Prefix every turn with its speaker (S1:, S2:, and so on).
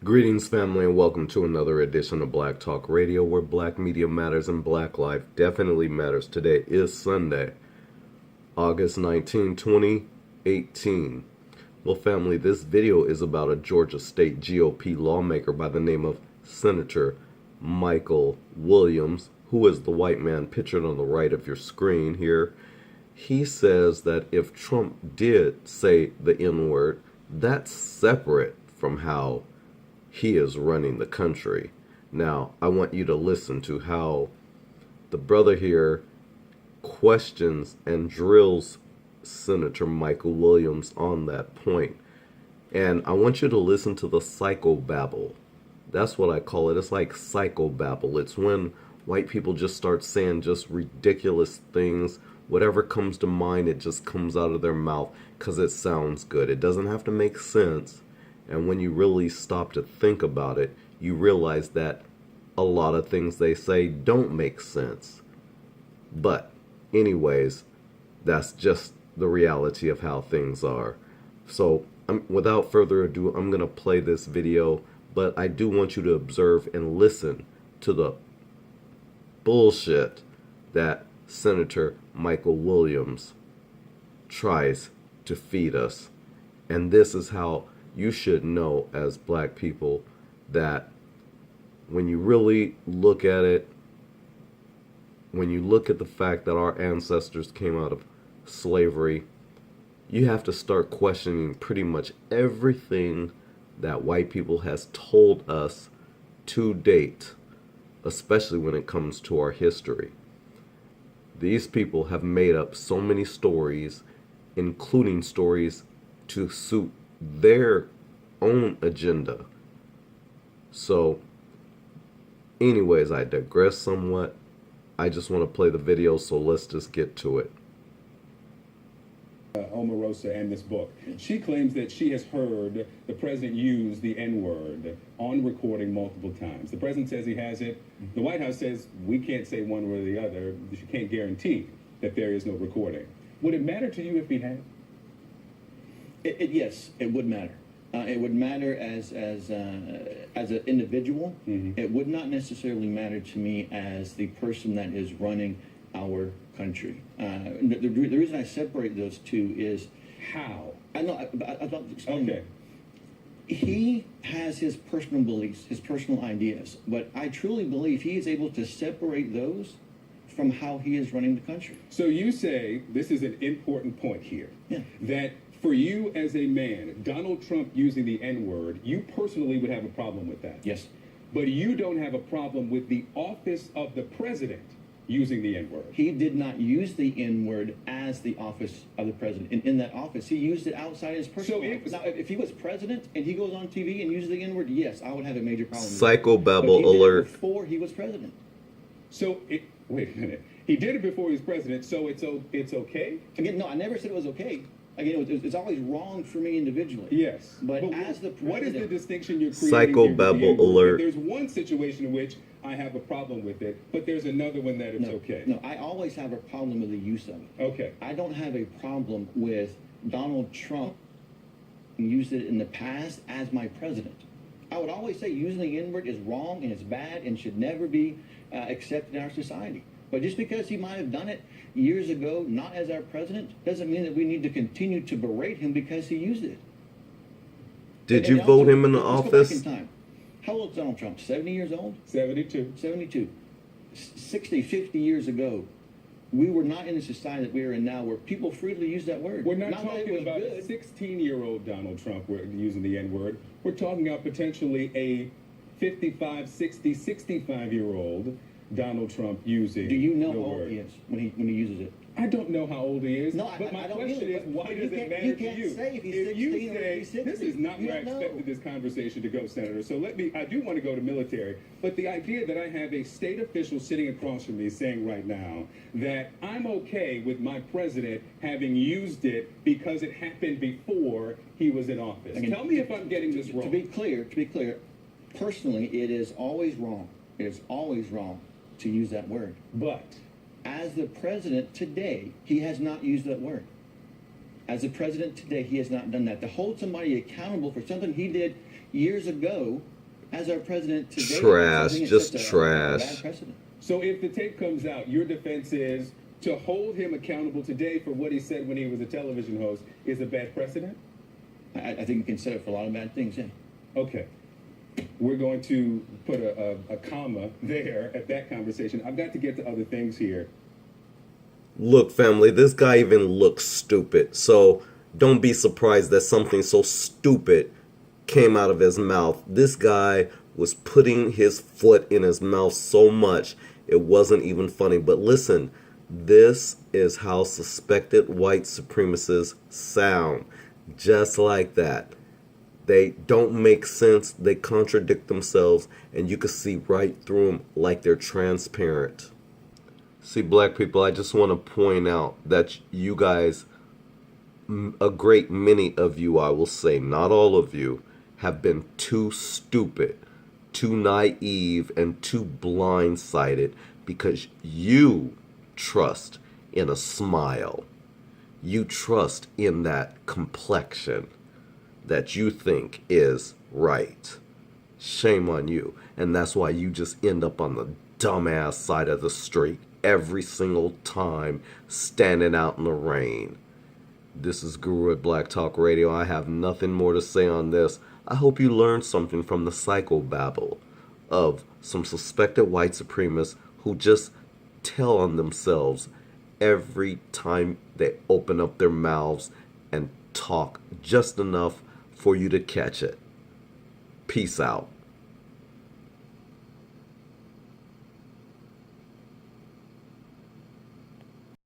S1: Greetings, family, and welcome to another edition of Black Talk Radio, where black media matters and black life definitely matters. Today is Sunday, August 19, 2018. Well, family, this video is about a Georgia State GOP lawmaker by the name of Senator Michael Williams, who is the white man pictured on the right of your screen here. He says that if Trump did say the N-word, that's separate from how he is running the country. Now, I want you to listen to how the brother here questions and drills Senator Michael Williams on that point. And I want you to listen to the Psycho-babble. That's what I call it. It's like Psycho-babble. It's when white people just start saying just ridiculous things. Whatever comes to mind, it just comes out of their mouth because it sounds good. It doesn't have to make sense. And when you really stop to think about it, you realize that a lot of things they say don't make sense. But anyways, that's just the reality of how things are. So without further ado, I'm going to play this video, but I do want you to observe and listen to the bullshit that Senator Michael Williams tries to feed us. And this is how you should know as black people that when you really look at it, when you look at the fact that our ancestors came out of slavery, you have to start questioning pretty much everything that white people has told us to date, especially when it comes to our history. These people have made up so many stories, including stories to suit their own agenda. So anyways, I digress somewhat. I just want to play the video, so let's just get to it.
S2: Omarosa and this book. She claims that she has heard the president use the N-word on recording multiple times. The president says he has it. The White House says we can't say one way or the other. She can't guarantee that there is no recording. Would it matter to you if he had?
S3: Yes, it would matter. It would matter as an individual. It would not necessarily matter to me as the person that is running our country. The reason I separate those two is
S2: How?
S3: I know. I thought explain.
S2: Okay.
S3: He has his personal beliefs, his personal ideas, but I truly believe he is able to separate those from how he is running the country.
S2: So you say, this is an important point here, that for you as a man, Donald Trump using the N-word, you personally would have a problem with that.
S3: Yes.
S2: But you don't have a problem with the office of the president using the N-word.
S3: He did not use the N-word as the office of the president. In that office, he used it outside his personal life. Now, if he was president and he goes on TV and uses the N-word, yes, I would have a major problem with
S1: Psycho-babble alert.
S3: Before he was president.
S2: So, wait a minute. He did it before he was president, so it's okay?
S3: Again, no, I never said it was okay. Again, it's always wrong for me individually.
S2: Yes.
S3: But as the president...
S2: What is the distinction you're creating?
S1: Psycho-babble alert.
S2: There's one situation in which I have a problem with it, but there's another one that it's okay.
S3: No, I always have a problem with the use of it.
S2: Okay.
S3: I don't have a problem with Donald Trump used it in the past as my president. I would always say using the N-word is wrong and it's bad and should never be accepted in our society. But just because he might have done it years ago, not as our president, doesn't mean that we need to continue to berate him because he used it.
S1: Did you vote him in the office?
S3: Go back in time. How old is Donald Trump? 70 years old?
S2: 72.
S3: 72. 60, 50 years ago, we were not in the society that we are in now where people freely use that word.
S2: We're not talking about a 16-year-old Donald Trump using the N-word. We're talking about potentially a 55, 60, 65-year-old Donald Trump using
S3: Do you know
S2: the
S3: how old
S2: word.
S3: he is when he uses it?
S2: I don't know how old he is,
S3: No,
S2: but my
S3: I don't
S2: question
S3: either,
S2: is, why
S3: but
S2: does
S3: you
S2: it
S3: can't-
S2: matter
S3: you
S2: to
S3: can't
S2: you?
S3: say if he's
S2: If you
S3: 16 or if
S2: say,
S3: he's 60,
S2: this is not
S3: you
S2: where I
S3: don't know.
S2: expected this conversation to go, Senator, so I do want to go to military, but the idea that I have a state official sitting across from me saying right now that I'm okay with my president having used it because it happened before he was in office.
S3: Again,
S2: Tell me if I'm getting this wrong.
S3: To be clear, personally, it is always wrong. It is always wrong to use that word.
S2: But
S3: As the president today, he has not used that word. As the president today, he has not done that. To hold somebody accountable for something he did years ago as our president today.
S1: Trash,
S3: I think it's
S1: just
S3: such a
S1: trash.
S3: bad precedent.
S2: So if the tape comes out, your defense is to hold him accountable today for what he said when he was a television host is a bad precedent?
S3: I think you can set it for a lot of bad things, yeah.
S2: Okay. We're going to put a comma there at that conversation. I've got to get to other things here.
S1: Look, family, this guy even looks stupid. So don't be surprised that something so stupid came out of his mouth. This guy was putting his foot in his mouth so much it wasn't even funny. But listen, this is how suspected white supremacists sound. Just like that. They don't make sense. They contradict themselves, and you can see right through them like they're transparent. See, black people, I just want to point out that you guys, a great many of you, I will say, not all of you, have been too stupid, too naive, and too blindsided because you trust in a smile. You trust in that complexion that you think is right. Shame on you. And that's why you just end up on the dumbass side of the street every single time, standing out in the rain. This is Guru at Black Talk Radio. I have nothing more to say on this. I hope you learned something from the Psycho-babble of some suspected white supremacists who just tell on themselves every time they open up their mouths and talk just enough for you to catch it. Peace out.